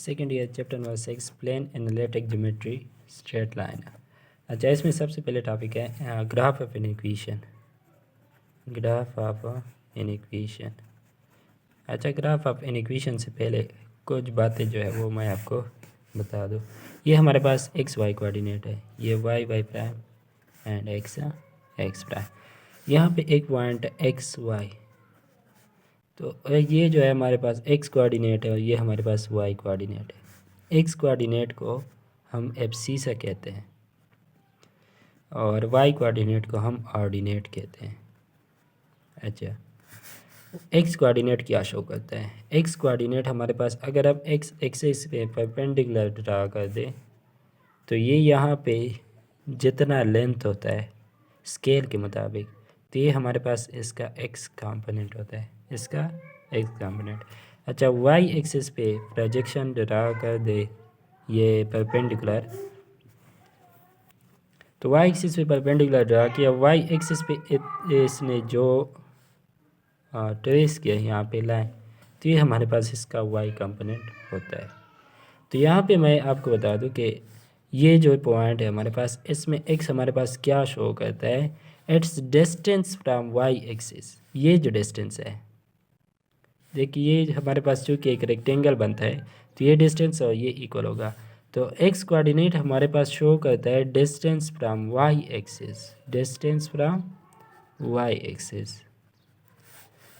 Second year chapter number 6 plane analytic geometry straight line. अच्छा, इसमें सबसे पहले टॉपिक है graph of an equation. Graph of an equation. अच्छा, ग्राफ ऑफ एन इक्वेशन से पहले कुछ बातें जो है वो मैं आपको बता दूँ। ये हमारे पास एक्स वाई कोऑर्डिनेट है, ये Y Y prime and X X prime. यहाँ पे एक पॉइंट एक्स वाई, तो ये जो है हमारे पास एक्स कोऑर्डिनेट है और ये हमारे पास वाई कोऑर्डिनेट है। एक्स कोऑर्डिनेट को हम एफ सी सा कहते हैं और वाई कोऑर्डिनेट को हम ऑर्डिनेट कहते हैं। अच्छा, एक्स कोऑर्डिनेट क्या शो करता है? एक्स कोऑर्डिनेट हमारे पास, अगर आप एक्स एक्सिस पे परपेंडिकुलर ड्रा कर दें तो ये यहाँ पे जितना लेंथ होता है स्केल के मुताबिक, तो ये हमारे पास इसका एक्स कंपोनेंट होता है, इसका एक्स कंपोनेंट। अच्छा, वाई एक्सिस पे प्रोजेक्शन ड्रा कर दे ये परपेंडिकुलर, तो वाई एक्सिस पे परपेंडिकुलर ड्रा किया, वाई एक्सिस पे इसने जो ट्रेस किया यहाँ पे लाइन, तो ये हमारे पास इसका वाई कंपोनेंट होता है। तो यहाँ पे मैं आपको बता दूँ कि ये जो पॉइंट है हमारे पास, इसमें एक्स हमारे पास क्या शो करता है? It's distance from Y axis. ये जो डिस्टेंस है, देखिए ये हमारे पास चूँकि एक रेक्टेंगल बनता है तो ये डिस्टेंस और ये इक्वल होगा। तो एक्स कोऑर्डिनेट हमारे पास शो करता है distance from Y axis, distance from Y axis.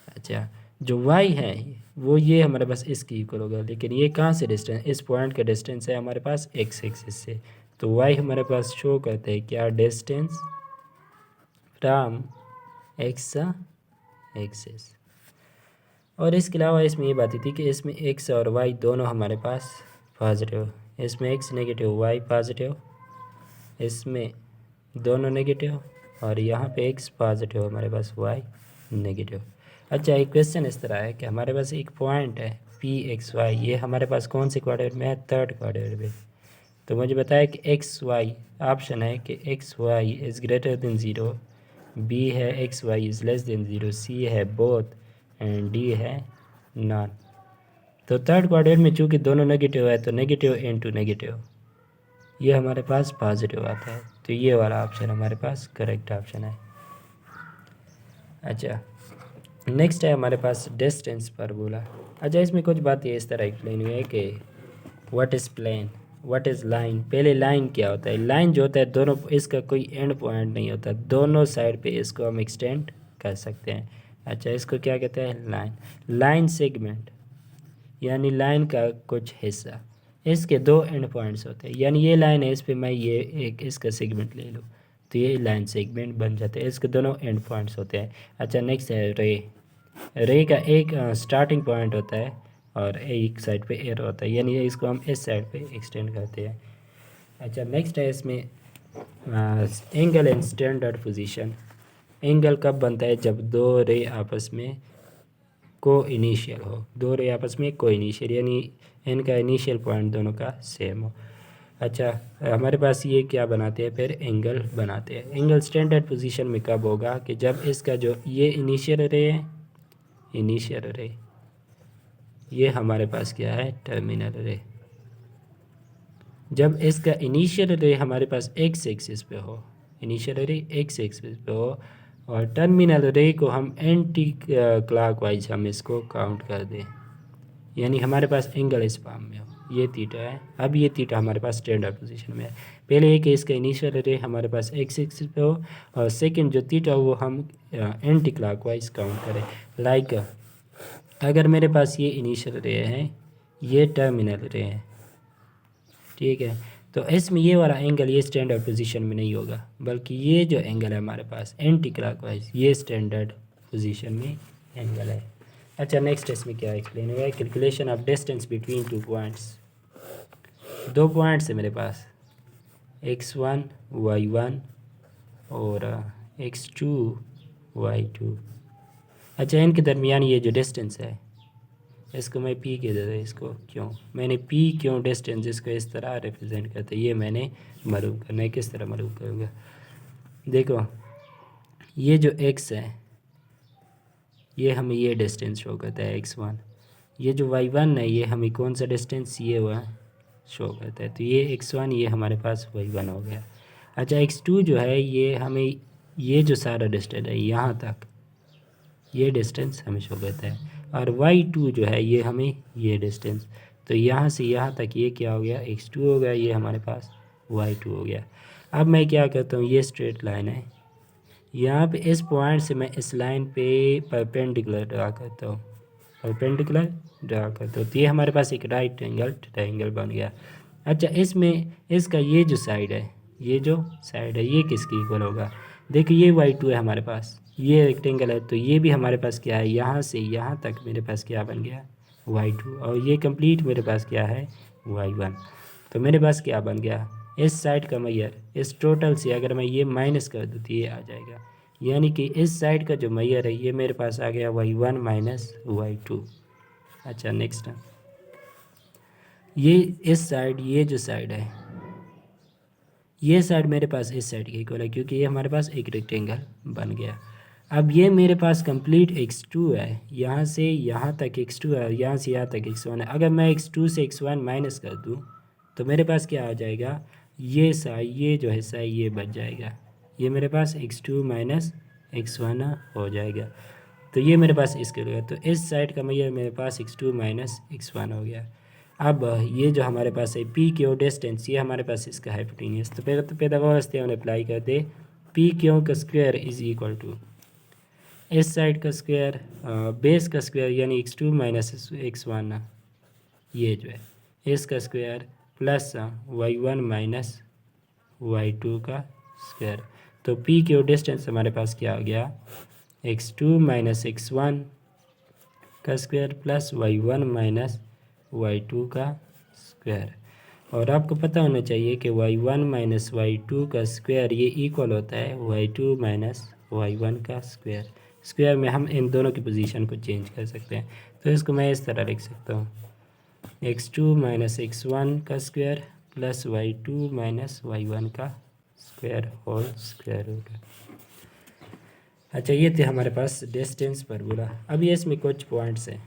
अच्छा, जो y है वो ये हमारे पास इसकी इक्वल होगा, लेकिन ये कहाँ से डिस्टेंस, इस पॉइंट का डिस्टेंस है हमारे पास x एक्सिस से। तो y हमारे पास शो करते हैं क्या? Distance from x axis. और इसके अलावा इसमें ये बात थी कि इसमें x और y दोनों हमारे पास पॉजिटिव, इसमें x नेगेटिव y पॉजिटिव, इसमें दोनों नेगेटिव, और यहाँ पे x पॉजिटिव हमारे पास y नेगेटिव। अच्छा, एक क्वेश्चन इस तरह है कि हमारे पास एक पॉइंट है पी एक्स वाई, ये हमारे पास कौन से क्वाड्रेंट में है? थर्ड क्वाड्रेंट में। तो मुझे बताया कि एक्स वाई, ऑप्शन है कि X Y is greater than zero, B है X Y is less than zero, C है बोथ एंड डी है नॉन। तो थर्ड क्वाड्रेंट में चूँकि दोनों नेगेटिव है तो नेगेटिव इनटू नेगेटिव ये हमारे पास पॉजिटिव आता है, तो ये वाला ऑप्शन हमारे पास करेक्ट ऑप्शन है। अच्छा, नेक्स्ट है हमारे पास डिस्टेंस परबोला। अच्छा, इसमें कुछ बातें इस तरह एक्सप्लेन हुई है कि what is plane, what is line. पहले लाइन क्या होता है? लाइन जो होता है दोनों, इसका कोई एंड पॉइंट नहीं होता, दोनों साइड पे इसको हम एक्सटेंड कर सकते हैं। अच्छा, इसको क्या कहते हैं? लाइन। लाइन सेगमेंट यानी लाइन का कुछ हिस्सा, इसके दो एंड पॉइंट्स होते हैं, यानी ये लाइन है, इस पर मैं ये एक इसका सेगमेंट ले लूँ तो ये लाइन सेगमेंट बन जाते हैं, इसके दोनों एंड पॉइंट्स होते हैं। अच्छा, नेक्स्ट है रे। रे का एक स्टार्टिंग पॉइंट होता है और एक साइड पे एरो होता है, यानी इसको हम इस साइड पे एक्सटेंड करते हैं। अच्छा, नेक्स्ट है इसमें angle and standard position. Angle कब बनता है? जब दो रे आपस में को इनिशियल हो, दो रे आपस में को इनिशियल, यानी इनका इनिशियल पॉइंट दोनों का सेम हो। अच्छा, हमारे पास ये क्या बनाते हैं? फिर एंगल बनाते हैं। एंगल स्टैंडर्ड पोजीशन में कब होगा? कि जब इसका जो ये इनिशियल रे है, इनिशियल रे, ये हमारे पास क्या है? टर्मिनल रे। जब इसका इनिशियल रे हमारे पास एक्स एक्सिस पे हो, इनिशियल रे एक्स एक्सिस पे हो, और टर्मिनल रे को हम एंटी क्लॉकवाइज हम इसको काउंट कर दें, यानी हमारे पास एंगल इस फॉर्म में हो, ये थीटा है। अब ये थीटा हमारे पास स्टैंडर्ड पोजीशन में है। पहले एक इसका इनिशियल रे हमारे पास एक्स एक्सिस पे हो, और सेकंड जो थीटा वो हम एंटी क्लॉकवाइज काउंट करें। लाइक अगर मेरे पास ये इनिशियल रे है, ये टर्मिनल रे है, ठीक है, तो इसमें ये वाला एंगल ये स्टैंडर्ड पोजीशन में नहीं होगा, बल्कि ये जो एंगल है हमारे पास एंटी क्लॉकवाइज, ये स्टैंडर्ड पोजीशन में एंगल है। अच्छा, नेक्स्ट इसमें क्या एक्सप्लेन हुआ है? Calculation of distance between two points. दो पॉइंट्स है मेरे पास, x1 y1 और x2 y2। अच्छा, इनके दरमियान ये जो डिस्टेंस है इसको मैं p कह देता हूँ। इसको क्यों मैंने p क्यों डिस्टेंस इसको इस तरह रिप्रेजेंट करते, ये मैंने मालूम करना है। किस तरह मालूम करूँगा? देखो, ये जो x है ये हमें ये डिस्टेंस शो करता है x1, ये जो y1 है ये हमें कौन सा डिस्टेंस ये हुआ शो करता है, तो ये x1 ये हमारे पास y1 हो गया। अच्छा x2 जो है ये हमें ये जो सारा डिस्टेंस है यहाँ तक ये डिस्टेंस हमें शो करता है, और y2 जो है ये हमें ये डिस्टेंस, तो यहाँ से यहाँ तक ये क्या हो गया x2 हो गया, ये हमारे पास y2 हो गया। अब मैं क्या करता हूँ, ये स्ट्रेट लाइन है, यहाँ पे इस पॉइंट से मैं इस लाइन पे परपेंडिकुलर ड्रा करता हूँ, परपेंडिकुलर ड्रा करता हूँ, तो ये हमारे पास एक राइट एंगल ट्रायंगल बन गया। अच्छा इसमें इसका ये जो साइड है, ये जो साइड है ये किसकी इक्वल होगा, देखिए ये y2 है हमारे पास, ये रेक्टेंगल है, तो ये भी हमारे पास क्या है, यहाँ से यहाँ तक मेरे पास क्या बन गया y2, और ये कंप्लीट मेरे पास क्या है y1। तो मेरे पास क्या बन गया, इस साइड का मैयर इस टोटल से अगर मैं ये माइनस कर दूँ तो ये आ जाएगा, यानी कि इस साइड का जो मैयर है ये मेरे पास आ गया y1 माइनस y2। अच्छा नेक्स्ट ये इस साइड, ये जो साइड है ये साइड मेरे पास इस साइड के इक्वल है, क्योंकि ये हमारे पास एक रेक्टेंगल बन गया। अब ये मेरे पास कंप्लीट x2 है, यहाँ से यहाँ तक x2 है, यहाँ से यहाँ तक x1 है। अगर मैं x2 से x1 माइनस कर दूँ तो मेरे पास क्या आ जाएगा, ये ये जो हिस्सा है ये बच जाएगा, ये मेरे पास x2 माइनस x1 हो जाएगा, तो ये मेरे पास इसके लिए, तो इस साइड का मैयर मेरे पास x2 माइनस x1 हो गया। अब ये जो हमारे पास है पी क्यू डिस्टेंस, ये हमारे पास इसका हाइपोटेन्यूस, तो पैथागोरस थ्योरम अप्लाई कर दे, पी क्यू का स्क्वायर इज इक्वल टू इस साइड का स्क्वायर बेस का स्क्वायर यानी x2 माइनस x1 ये जो है इसका square plus y1 minus y2 का स्क्वायर, तो पी क्यू डिस्टेंस हमारे पास क्या आ गया x2 माइनस x1 का square plus y1 minus y2 का स्क्वायर। और आपको पता होना चाहिए कि y1 माइनस y2 का स्क्वायर ये इक्वल होता है y2 माइनस y1 का स्क्वायर। स्क्वायर में हम इन दोनों की पोजीशन को चेंज कर सकते हैं, तो इसको मैं इस तरह लिख सकता हूँ x2 माइनस x1 का square plus y2 minus y1 का स्क्वायर होल स्क्वायर रूट। अच्छा ये थे हमारे पास डिस्टेंस फार्मूला। अब ये इसमें कुछ पॉइंट्स हैं,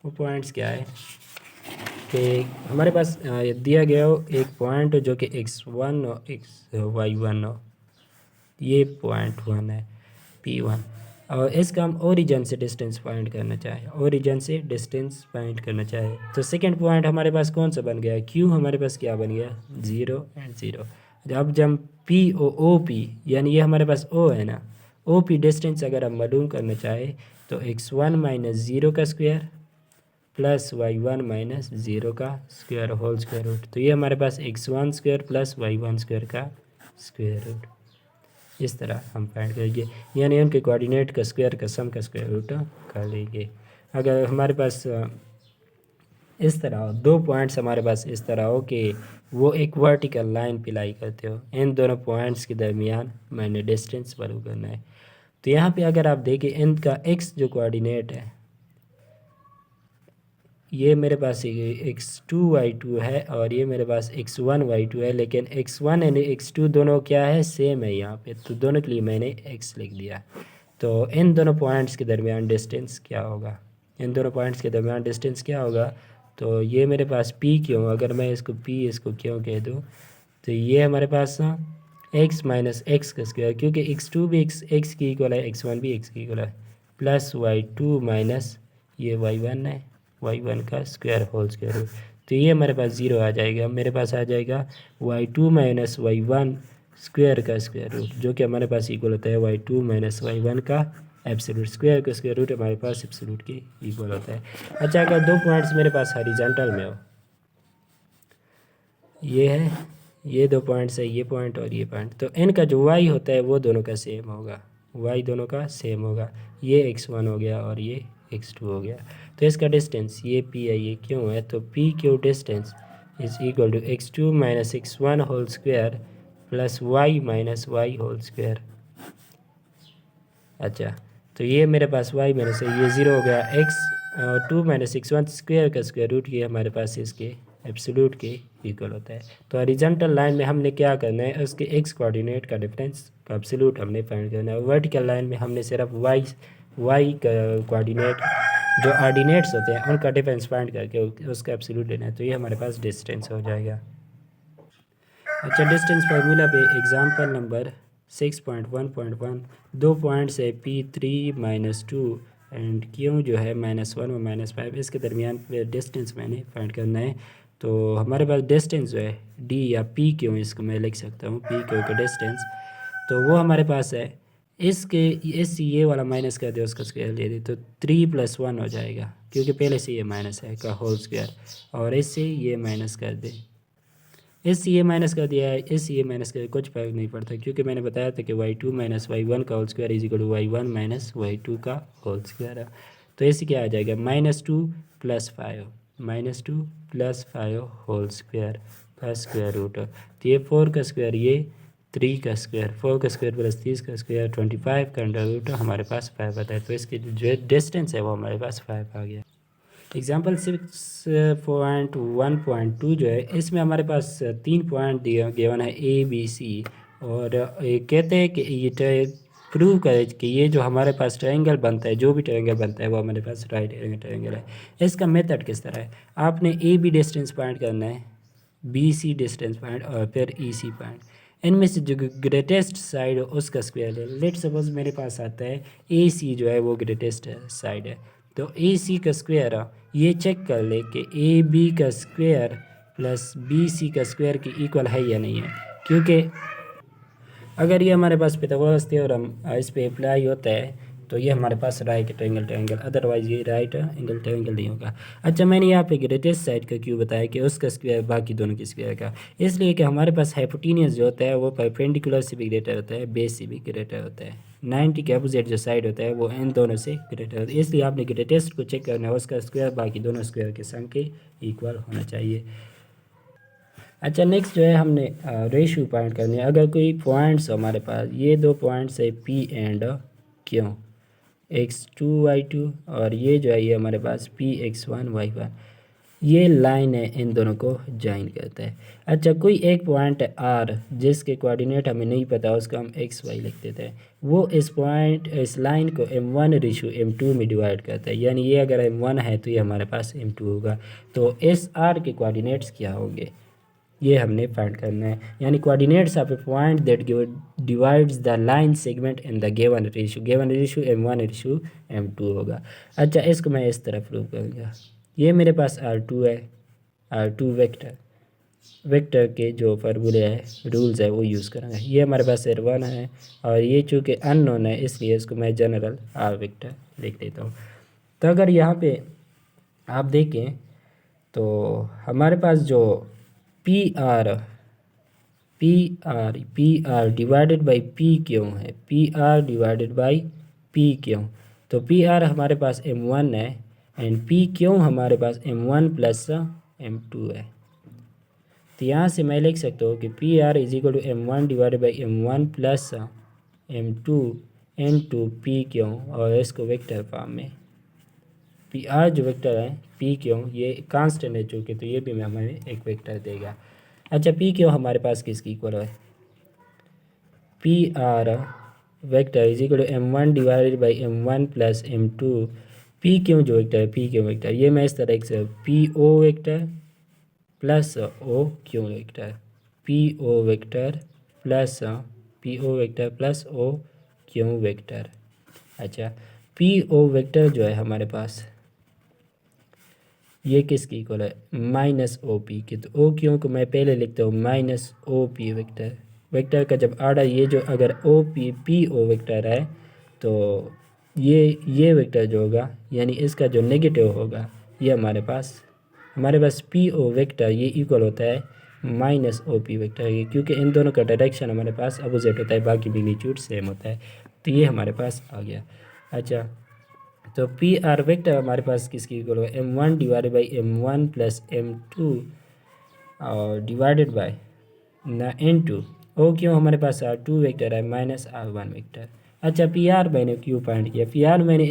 वो पॉइंट्स क्या है कि हमारे पास दिया गया हो एक पॉइंट जो कि x1 और y1 हो, ये पॉइंट 1 है P1, और इसका हम ओरिजिन से डिस्टेंस फाइंड करना चाहें, ओरिजिन से डिस्टेंस फाइंड करना चाहें, तो सेकंड पॉइंट हमारे पास कौन सा बन गया, Q हमारे पास क्या बन गया 0 और 0। अब जब P ओ P यानी ये हमारे पास O है ना, OP डिस्टेंस अगर हम मालूम करना चाहें तो x1 माइनस 0 का स्क्वायर प्लस y1 माइनस 0 का स्क्वायर होल स्क्वायर रूट, तो ये हमारे पास x1 square plus y1 square का स्क्वायर रूट, इस तरह हम फाइंड करेंगे, यानी उनके कोऑर्डिनेट का स्क्वायर का सम का स्क्वायर रूट कर लेंगे। अगर हमारे पास इस तरह हो, दो पॉइंट्स हमारे पास इस तरह हो कि वो एक वर्टिकल लाइन पे लाई करते हो, इन दोनों पॉइंट्स के दरमियान मैंने डिस्टेंस मालूम करना है, तो यहाँ पे अगर आप देखें इनका x जो कोऑर्डिनेट है ये मेरे पास x2 y2 है और ये मेरे पास x1 y2 है, लेकिन x1 एंड x2 दोनों क्या है सेम है यहाँ पे, तो दोनों के लिए मैंने x लिख दिया। तो इन दोनों पॉइंट्स के दरमियान डिस्टेंस क्या होगा, इन दोनों पॉइंट्स के दरमियान डिस्टेंस क्या होगा, तो ये मेरे पास p क्यों, अगर मैं इसको p इसको क्यों कह दूँ, तो ये हमारे पास x माइनस एक्स का स्क्वायर, क्योंकि x2 भी x की इक्वल है, x1 भी x की इक्वल है, प्लस y2 माइनस ये y1 है y1 का स्क्वायर होल स्क्वायर रूट, तो ये हमारे पास 0 आ जाएगा, मेरे पास आ जाएगा y2 माइनस y1 स्क्वायर का स्क्वायर रूट, जो कि हमारे पास इक्वल होता है y2 माइनस y1 का एब्सोल्यूट, स्क्वायर का स्क्वायर रूट हमारे पास एब्सोल्यूट के इक्वल होता है। अच्छा अगर दो पॉइंट्स मेरे पास हॉरिजॉन्टल में हो, ये है ये दो पॉइंट्स है, ये पॉइंट और ये पॉइंट, तो इनका जो y होता है वो दोनों का सेम होगा, y दोनों का सेम होगा, ये x1 हो गया और ये x2 हो गया, तो इसका डिस्टेंस ये p है, ये क्यों है, तो p Q distance is equal to x2 minus x1 whole square plus y minus y whole square. अच्छा तो ये मेरे पास y माइनस ये 0 हो गया, x2 माइनस x1 स्क्वायर का स्क्वायर रूट ये हमारे पास इसके एब्सोल्यूट के इक्वल होता है। तो हॉरिजॉन्टल लाइन में हमने क्या करना है, उसके x कोऑर्डिनेट का डिफरेंस का एब्सोल्यूट हमने फाइंड करना है, वर्टिकल लाइन में हमने सिर्फ y का कोऑर्डिनेट जो ऑर्डिनेट्स होते हैं उनका डिफरेंस फाइंड करके उसका एब्सोल्यूट लेना है। तो ये हमारे पास डिस्टेंस हो जाएगा। अच्छा, डिस्टेंस फार्मूला पे एग्जांपल नंबर 6.1.1 दो पॉइंट्स है P3-2 एंड Q जो है -1 और -5, इसके दरमियान डिस्टेंस मैंने फाइंड करना है। तो हमारे पास डिस्टेंस जो है D या PQ, इसको मैं लिख सकता हूँ PQ का डिस्टेंस, तो वो हमारे पास है इसके इस ये वाला माइनस कर दे, उसका स्क्वायर ले दे तो 3+1 हो जाएगा, क्योंकि पहले से ये माइनस है का होल स्क्वायर, और इससे ये माइनस कर दे, इस ये माइनस कर दिया है, इस ये माइनस कर, कुछ फर्क नहीं पड़ता, क्योंकि मैंने बताया था कि y2 - y1 का whole square is equal to y1 - y2 का होल स्क्वायर है। तो इससे क्या आ जाएगा -2 + 5 -2 + 5 whole square plus square root. तो ये 4 का स्क्वायर, ये 3 का स्क्वायर, 4 का स्क्वायर प्लस 30 का स्क्वायर 25 का अंडर रूट हमारे पास 5 आता है। तो इसकी जो डिस्टेंस है वो हमारे पास 5 आ गया। एग्जाम्पल 6.1.2 जो है, इसमें हमारे पास 3 पॉइंट दिया गिवन है ABC, और ये कहते हैं कि ये प्रूव करे कि ये जो हमारे पास ट्रायंगल बनता है, जो भी ट्रायंगल बनता है वो हमारे पास राइट ट्रायंगल है। इसका मेथड किस तरह है, आपने AB डिस्टेंस फाइंड करना है, BC डिस्टेंस फाइंड, और फिर EC फाइंड। इनमें से जो ग्रेटेस्ट साइड है उसका स्क्वायर ले। लेट सपोज मेरे पास आता है AC जो है वो ग्रेटेस्ट साइड है, तो AC का स्क्वायर ये चेक कर ले कि AB का स्क्वायर प्लस BC का स्क्वायर की इक्वल है या नहीं है, क्योंकि अगर ये हमारे पास पाइथागोरस थ्योरम इस पे अप्लाई होता है तो ये हमारे पास राइट ट्रायंगल, अदरवाइज ये राइट एंगल ट्रायंगल नहीं होगा। अच्छा, मैंने यहाँ पे ग्रेटेस्ट साइड का क्यों बताया कि उसका स्क्वायर बाकी दोनों के स्क्वायर का, इसलिए कि हमारे पास हाइपोटेनियस जो होता है वो परपेंडिकुलर से भी ग्रेटर होता है, बेस से भी ग्रेटर होता है। 90 के अपोजिट जो साइड होता है वो इन दोनों से ग्रेटर होता है, इसलिए आपने ग्रेटेस्ट को चेक करना है, उसका स्क्वायर बाकी दोनों स्क्वायर के संग के इक्वल होना चाहिए। अच्छा, नेक्स्ट जो है हमने रेशियो पॉइंट करनी है। अगर कोई पॉइंट्स हमारे पास ये दो पॉइंट्स है P and Q, x2 y2, और ये जो है ये हमारे पास P x1 y1, ये लाइन है इन दोनों को ज्वाइन करता है। अच्छा, कोई एक पॉइंट है R जिसके कोऑर्डिनेट हमें नहीं पता, उसको हम XY लिख देते हैं, वो इस लाइन को M1:M2 में डिवाइड करता है, यानी ये अगर M1 है तो ये हमारे पास M2 होगा। तो इस R के कोऑर्डिनेट्स क्या होंगे ये हमने फाइंड करना है, यानी coordinates of A point that divides the line segment in the given ratio M1:M2 होगा। अच्छा, इसको मैं इस तरह प्रूव करूँगा। ये मेरे पास R2 है, R2 वेक्टर के जो फार्मूले है, रूल्स है, वो यूज़ करेंगे। ये हमारे पास R1 है, और ये चूँकि अननोन है इसलिए इसको मैं जनरल R वेक्टर लिख देता हूँ। तो अगर यहाँ पे आप देखें तो हमारे पास जो PR डिवाइडेड बाई PQ है, PR डिवाइडेड बाई PQ, तो PR हमारे पास M1 है एंड PQ हमारे पास M1 + M2 है। तो यहाँ से मैं लिख सकता हूँ कि PR is equal to M1 divided by M1 + M2 into PQ, और इसको वेक्टर फॉर्म में PR जो वेक्टर है PQ ये कांस्टेंट है चूँकि, तो ये भी हमें एक वेक्टर देगा। अच्छा, PQ हमारे पास किसकी इक्वल है, PR vector is equal to M1 divided by M1 + M2। PQ जो वेक्टर है PQ वेक्टर, ये मैं इस तरह से PO vector plus OQ vector, PO vector plus OQ vector. अच्छा, PO वेक्टर जो है हमारे पास ये किसकी इक्वल है, -OP की, तो OQ को मैं पहले लिखता हूँ -OP वेक्टर का जब आर्डर ये जो अगर PO वेक्टर है तो ये वेक्टर जो होगा यानी इसका जो नेगेटिव होगा ये हमारे पास PO वेक्टर ये इक्वल होता है -OP वेक्टर ये, क्योंकि इन दोनों का डायरेक्शन हमारे पास अपोजिट होता है, बाकी मैग्नीट्यूड सेम होता है। तो ये हमारे पास आ गया। अच्छा, तो PR वेक्टर हमारे पास किसकी इक्वल होगा, M1 divided by M1 + M2 और डिवाइडेड बाई N2। OQ हमारे पास R2 वेक्टर है -R1 वेक्टर। अच्छा, PR मैंने क्यों फाइंड किया, PR मैंने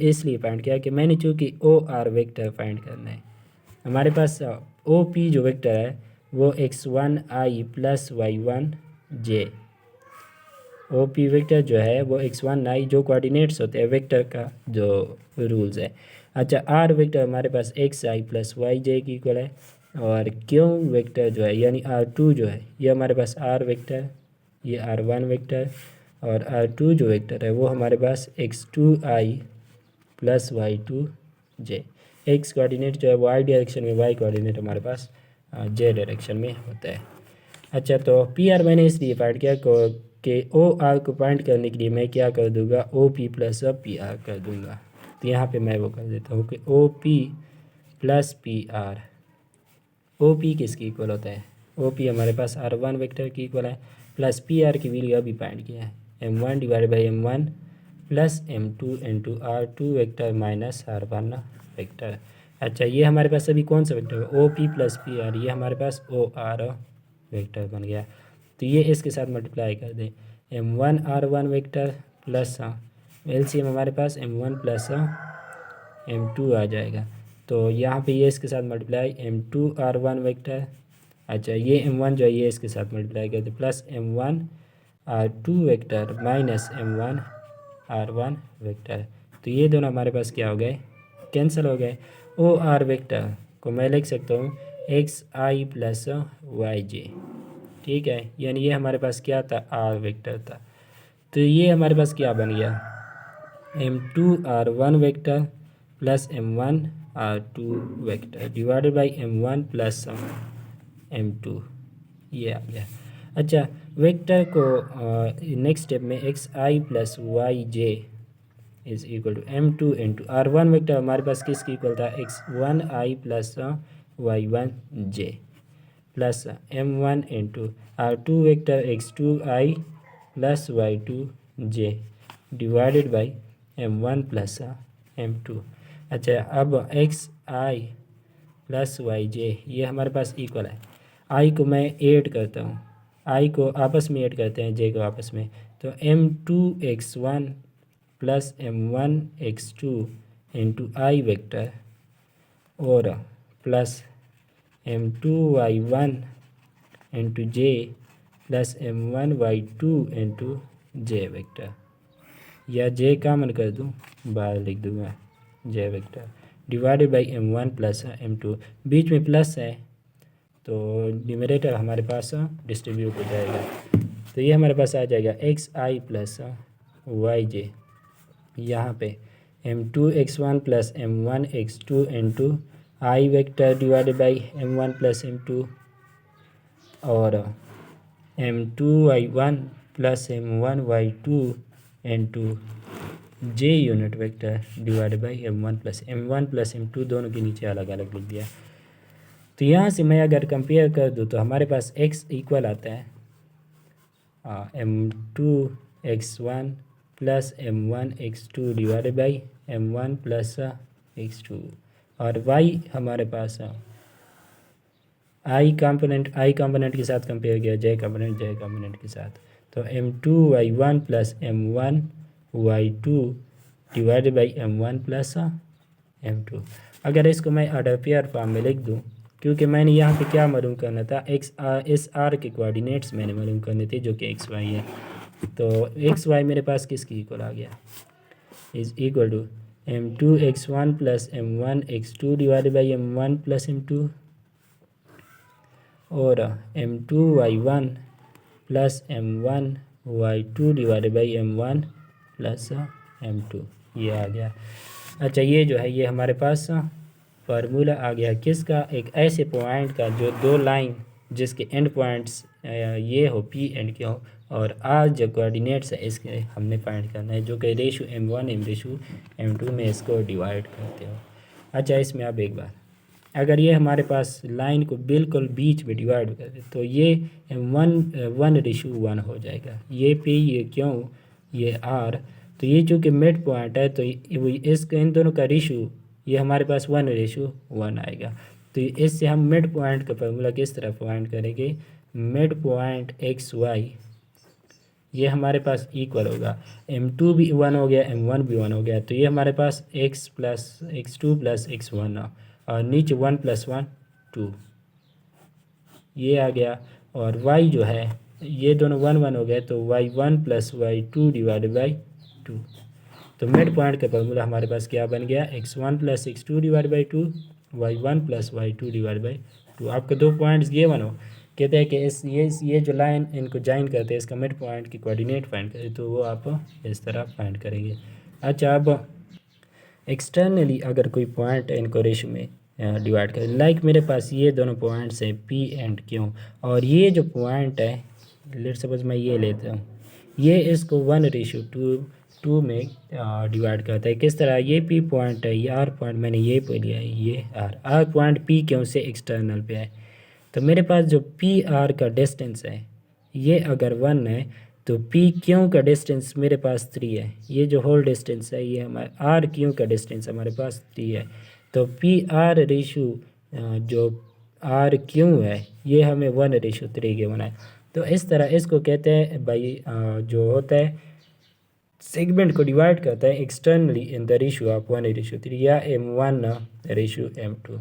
इसलिए फाइंड किया कि मैंने चूँकि OR वेक्टर फाइंड करना है। हमारे पास OP जो वेक्टर है वो x1i + y1j, OP वेक्टर जो है वो x1i जो कोऑर्डिनेट्स होते हैं वेक्टर का जो रूल्स है अच्छा, आर वेक्टर हमारे पास एक्स आई प्लस वाई जे की इक्वल है, और क्यू वेक्टर जो है यानी आर टू जो है ये हमारे पास आर वेक्टर, ये आर वन वेक्टर, और आर टू जो वेक्टर है वो हमारे पास एक्स टू आई plus Y two J. X coordinate जो है वो आई डायरेक्शन में, वाई कोऑर्डिनेट हमारे पास जे डायरेक्शन में होता है। अच्छा, तो पी आर मैंने इसलिए फाइंड किया कि ओ आर को फाइंड करने के लिए मैं क्या कर दूंगा, O P plus P R कर दूंगा। तो यहाँ पे मैं वो कर देता हूँ कि O P plus P R. O P किसकी इक्वल होता है, ओ पी हमारे पास आर वन वेक्टर की इक्वल है, प्लस पी आर की वैल्यू अभी फाइंड किया है M one divide by M one plus M two into are two vector minus R one vector. अच्छा, ये हमारे पास अभी कौन सा वेक्टर है, O P plus P R, ये हमारे पास ओ आर वेक्टर बन गया। तो ये इसके साथ मल्टीप्लाई कर दें, M one R one vector plus LCM हमारे पास M one plus M two आ जाएगा। तो यहाँ पे ये इसके साथ multiply M two are one vector. अच्छा, ये एम वन जो है ये इसके साथ मल्टीप्लाई करते plus M one are two vector minus M one R one vector. तो ये दोनों हमारे पास क्या हो गए, कैंसिल हो गए। ओ आर वेक्टर को मैं लिख सकता हूँ एक्स आई प्लस वाई जे, ठीक है, यानी ये हमारे पास क्या था, आर वेक्टर था। तो ये हमारे पास क्या बन गया, m two are one vector plus M one are two vector divided by M one plus M two, ये आ गया। अच्छा, वेक्टर को नेक्स्ट स्टेप में x I plus Y j is equal to M two into r one vector हमारे पास किसकी equal था, x one i plus y one j plus M one into are two vector x two I plus Y two J divided by M one plus M two. अच्छा, अब x आई plus Y j ये हमारे पास equal है, आई को मैं add करता हूँ, आई को आपस में ऐड करते हैं, जे को आपस में, तो M two x one plus M one x two into I vector और plus M two Y one into J plus M one Y two into J vector, या जे कॉमन कर दूँ बाहर लिख दूँगा J vector divided by M one plus M two, बीच में plus है तो न्यूमरेटर हमारे पास डिस्ट्रीब्यूट हो जाएगा। तो ये हमारे पास आ जाएगा एक्स आई प्लस वाई जे, यहाँ पे M two x one plus M one x two into I vector divided by M one plus M two और M two Y one plus M one Y two into J unit vector divided by M one plus M two दोनों के नीचे अलग अलग लिख दिया। तो यहाँ से मैं अगर कंपेयर कर दूँ तो हमारे पास x इक्वल आता है m two x one plus M one x two divided by M one plus x two, और y हमारे पास आई कंपोनेंट के साथ कंपेयर किया जे कंपोनेंट के साथ, तो M two Y one plus M one Y two divided by M one plus M two. अगर इसको मैं ऑर्डर पेयर फॉर्म में लिख दूँ, क्योंकि मैंने यहाँ पे क्या मालूम करना था, एस आर के कोऑर्डिनेट्स मैंने मालूम करने थे जो कि एक्स वाई है, तो एक्स वाई मेरे पास किसकी इक्वल आ गया, is equal to M two x one plus M one x two divided by M one plus M two और M two Y one plus M one Y two divided by M one plus M two, ये आ गया। अच्छा, ये जो है ये हमारे पास फार्मूला आ गया किसका, एक ऐसे पॉइंट का जो दो लाइन जिसके एंड पॉइंट्स ये हो पी एंड के हो, और आर जो कोऑर्डिनेट्स है इसके हमने फाइंड करना है, जो कि ratio m one m ratio m two में इसको डिवाइड करते हो। अच्छा, इसमें अब एक बार अगर ये हमारे पास लाइन को बिल्कुल बीच में डिवाइड कर दे तो ये वन रेशो वन हो जाएगा, ये पी ये क्यों ये आर, तो ये चूँकि मिड पॉइंट है तो इसके इन दोनों का रेशो ये हमारे पास वन रेशो वन आएगा। तो इससे हम मिड पॉइंट का फार्मूला किस तरह फाइंड करेंगे, मिड पॉइंट एक्स वाई ये हमारे पास इक्वल होगा, एम टू भी वन हो गया एम वन भी वन हो गया, तो ये हमारे पास X plus x two plus X one और नीचे वन प्लस वन टू ये आ गया, और y जो है ये दोनों वन वन हो गए तो y one plus Y two divided by two, तो मिड पॉइंट का फॉर्मूला हमारे पास क्या बन गया, x1 plus x2 divide by 2, y1 plus y2 divide by 2। आपको 2 पॉइंट्स ये बनो, कहते हैं कि ये जो लाइन इनको ज्वाइन करते हैं इसका मिड पॉइंट की कोऑर्डिनेट फाइंड करें, तो वो आप इस तरह फाइंड करेंगे। अच्छा, अब एक्सटर्नली अगर कोई पॉइंट इनको रेशो में डिवाइड करें, लाइक मेरे पास ये दोनों पॉइंट्स हैं P एंड Q, और ये जो पॉइंट है लेट सपोज मैं ये लेता हूँ, ये इसको 1:2 में डिवाइड करता है। किस तरह, ये P पॉइंट है, ये R पॉइंट मैंने ये पे लिया है, ये R पॉइंट P Q से एक्सटर्नल पे है। तो मेरे पास जो PR का डिस्टेंस है ये अगर 1 है तो PQ का डिस्टेंस मेरे पास 3 है। ये जो होल डिस्टेंस है ये हमारा RQ का डिस्टेंस हमारे पास 3 है। तो PR रेशो जो RQ है ये हमें 1:3 के बनाए। तो इस तरह इसको कहते हैं भाई जो होता है सेगमेंट को डिवाइड करता है externally in the ratio of 1:3 या M1:M2।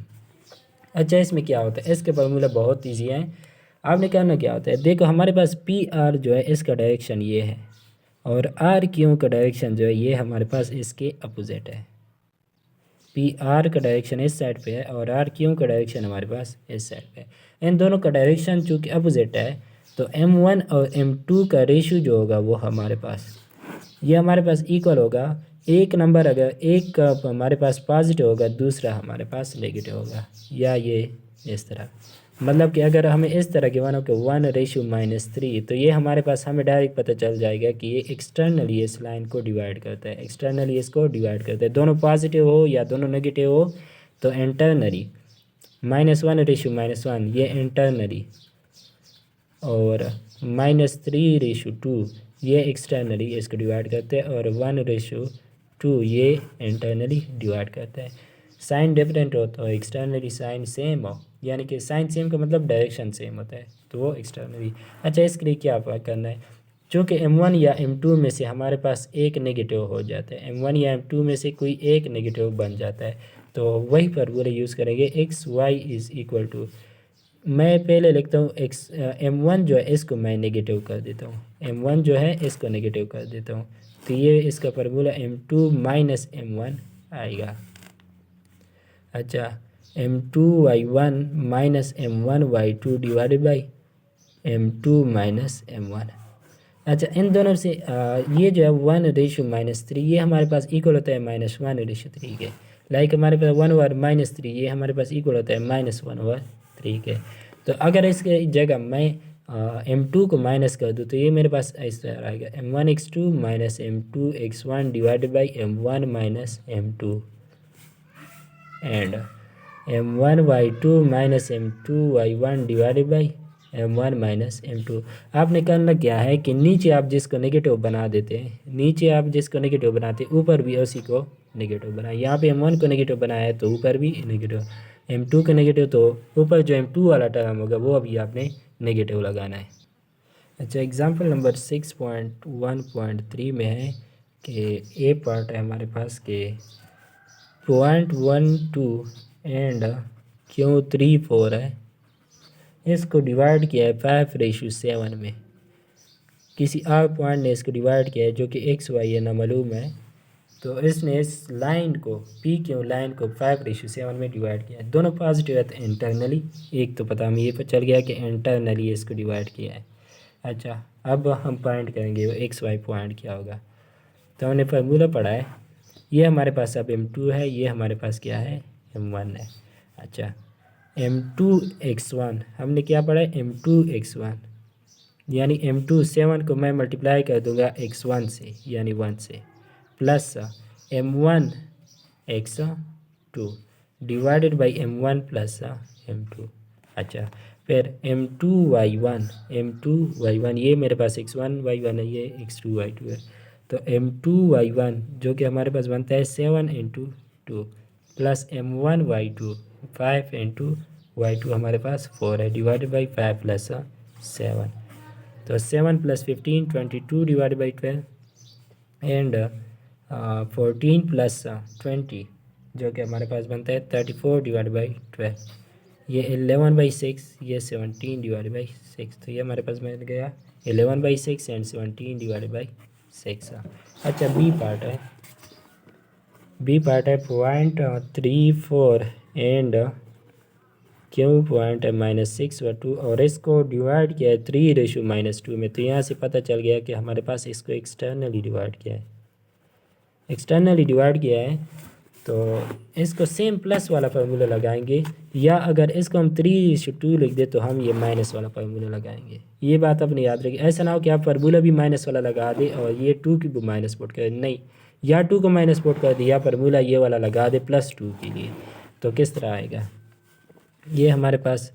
अच्छा, इसमें क्या होता है, इसके फार्मूला बहुत ईजी है। आपने करना क्या होता है, देखो हमारे पास PR जो है इसका डायरेक्शन ये है और RQ का डायरेक्शन जो है ये हमारे पास इसके अपोजिट है। PR का डायरेक्शन इस साइड पे है और RQ का डायरेक्शन हमारे पास इस साइड पे है। इन दोनों का डायरेक्शन चूँकि अपोजिट है तो M1 और M2 का रेशियो जो होगा वो हमारे पास ये हमारे पास इक्वल होगा। एक नंबर अगर एक का हमारे पास पॉजिटिव होगा दूसरा हमारे पास नेगेटिव होगा, या ये इस तरह, मतलब कि अगर हमें इस तरह के मानो कि 1:-3 तो ये हमारे पास हमें डायरेक्ट पता चल जाएगा कि ये एक्सटर्नली इस लाइन को डिवाइड करता है, एक्सटर्नली इसको डिवाइड करता है। दोनों पॉजिटिव हो या दोनों नेगेटिव हो तो इंटरनली -1:-1 ये इंटरनली और -3:2 ये एक्सटर्नली इसको डिवाइड करते हैं और 1:2 ये इंटरनली डिवाइड करता है। साइन डिफरेंट हो तो एक्सटर्नली साइन सेम हो, यानी कि साइन सेम का मतलब डायरेक्शन सेम होता है तो वो एक्सटर्नली। अच्छा, इसके लिए क्या करना है, चूँकि M1 या M2 में से हमारे पास एक नेगेटिव हो जाता है, M1 या M2 में से कोई एक नेगेटिव बन जाता है, तो वही फार्मूला यूज़ करेंगे XY इज़ इक्वल टू, मैं पहले लिखता हूँ M1 जो है इसको मैं नेगेटिव कर देता हूँ, M1 जो है इसको नेगेटिव कर देता हूँ, तो ये इसका फार्मूला M2 माइनस M1 आएगा। अच्छा, M2Y1 minus M1Y2 divided by M2 minus M1। अच्छा, इन दोनों से ये जो है 1:-3 ये हमारे पास इक्वल होता है -1:3 के। लाइक हमारे पास 1/-3 ये हमारे पास इक्वल होता है -1/3 के। तो अगर इसके जगह मैं M2 को माइनस कर दूँ तो ये मेरे पास इस तरह आएगा M1x2 minus M2x1 divided by M1 minus M2 and M1y2 minus M2y1 divided by M1 minus M2। आपने करना क्या है कि नीचे आप जिसको नेगेटिव बना देते हैं, नीचे आप जिसको नेगेटिव बनाते हैं ऊपर भी उसी को नेगेटिव बनाए। यहाँ पे M1 को नेगेटिव बनाया है तो ऊपर भी नेगेटिव, M2 को नेगेटिव तो ऊपर जो M2 वाला टर्म होगा वो अभी आपने नेगेटिव लगाना है। अच्छा, एग्जाम्पल नंबर 6.1.3 में है कि ए पार्ट है हमारे पास के 0.12 एंड Q34 है, इसको डिवाइड किया है 5:7 में। किसी और पॉइंट ने इसको डिवाइड किया है जो कि XY है ना मालूम है, तो इसने इस लाइन को PQ लाइन को 5:7 में डिवाइड किया है। दोनों पॉजिटिव है तो इंटरनली, एक तो पता हमें ये पता चल गया कि इंटरनली इसको डिवाइड किया है। अच्छा, अब हम पॉइंट करेंगे वो XY पॉइंट क्या होगा, तो हमने फार्मूला पढ़ा है, ये हमारे पास अब M2 है, ये हमारे पास क्या है M1 है। अच्छा, M2x1 हमने क्या पढ़ा है M2x1 यानी M2 7 को मैं मल्टीप्लाई कर दूंगा x1 से यानी 1 से, plus M1x2 divided by M1 plus M2। अच्छा, फिर M2y1 ये मेरे पास x1y1 है, ये x2y2 है, तो M2y1 जो कि हमारे पास बनता है 7 × 2 प्लस M1y2 5 × y2 हमारे पास 4 है डिवाइडेड बाई 5 प्लस 7, तो 7 + 15 22 डिवाइडेड बाई 12 एंड 14 + 20 जो कि हमारे पास बनता है 34 डिवाइडेड बाई 12, ये 11/6, ये 17 डिवाइडेड बाई 6, तो ये हमारे पास मिल गया 11/6 एंड 17 डिवाइडेड बाई 6। अच्छा, बी पार्ट है, बी पार्ट है 0.34 एंड क्यू पॉइंट है -6/2 और इसको डिवाइड किया है 3:-2 में। तो यहाँ से पता चल गया कि हमारे पास इसको एक्सटर्नली डिवाइड किया है, एक्सटर्नली डिवाइड किया है। तो इसको सेम प्लस वाला फार्मूला लगाएंगे, या अगर इसको हम 3:2 लिख दे तो हम ये माइनस वाला फार्मूला लगाएंगे। ये बात अपने याद रखिए, ऐसा ना हो कि आप फार्मूला भी माइनस वाला लगा दे और ये 2 की भी माइनस पुट कर, नहीं, या 2 को माइनस पुट कर दे या फार्मूला ये वाला लगा दे +2 के लिए। तो किस तरह आएगा ये हमारे पास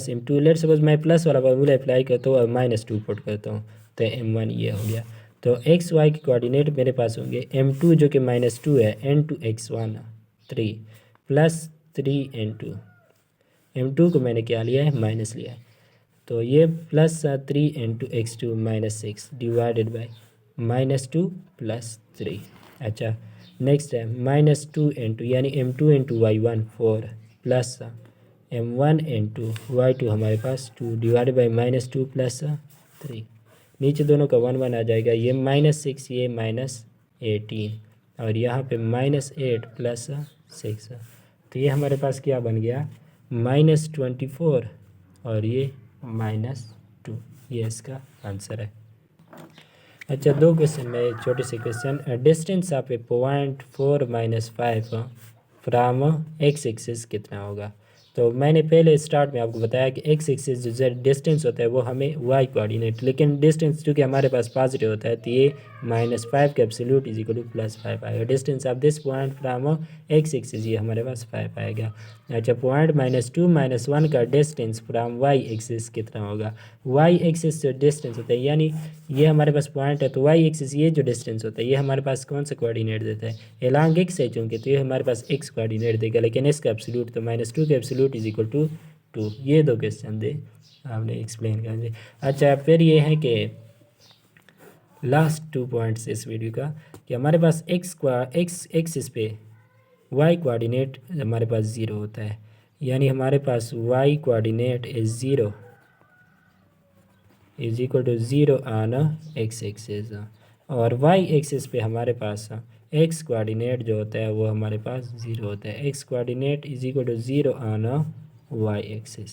M2, लेट सपोज मैं प्लस वाला फार्मूला अप्लाई करता हूँ और -2 पुट करता हूँ तो M1 ये हो गया। तो एक्स वाई के कोऑर्डिनेट मेरे पास होंगे M2 जो कि -2 है, N2 x1 3 +3 N2। M2 को मैंने क्या लिया है, माइनस लिया है, तो ये +3 N2 x2 -6 डिवाइडेड बाई -2 +3। अच्छा नेक्स्ट है -2 N2 यानी M2 × y1 4 plus M1 × y2 हमारे पास 2 डिवाइडेड बाई -2 +3। नीचे दोनों का 1 1 आ जाएगा, ये -6 ये -18 और यहाँ पे -8 +6। तो ये हमारे पास क्या बन गया, -24 और ये -2। ये इसका आंसर है। अच्छा 2 क्वेश्चन में छोटे से question, distance of A point 4 - 5 from x axis कितना होगा। तो मैंने पहले स्टार्ट में आपको बताया कि एक्स एक्सिस जो डिस्टेंस होता है वो हमें वाई कोऑर्डिनेट, लेकिन डिस्टेंस चूँकि हमारे पास पॉजिटिव होता है तो ये -5 का एब्सोल्यूट इज इक्वल टू +5 आएगा। Distance of this point from x axis ये हमारे पास 5 आएगा। अच्छा पॉइंट -2 - 1 का डिस्टेंस फ्राम वाई एक्सिस कितना होगा। वाई एक्सिस जो डिस्टेंस होता है, यानी ये हमारे पास पॉइंट है तो वाई एक्सिस ये जो डिस्टेंस होता है ये हमारे पास कौन सा कोऑर्डिनेट देता है, एलॉन्ग एक्स है चूँकि, तो ये हमारे पास एक्स कोऑर्डिनेट देगा, लेकिन इसका एब्सोल्यूट तो -2 का एब्सोल्यूट इज इक्वल टू 2। ये 2 क्वेश्चन दे आपने एक्सप्लेन कर दिए। अच्छा फिर ये है कि लास्ट 2 पॉइंट्स इस वीडियो का, कि हमारे पास एक्स एक्सिस पे वाई कोऑर्डिनेट हमारे पास 0 होता है, यानी हमारे पास Y coordinate is 0 is equal to 0 on X axis, और वाई एक्सिस पे हमारे पास एक्स कोऑर्डिनेट जो होता है वो हमारे पास 0 होता है। X coordinate is equal to 0 on y axis.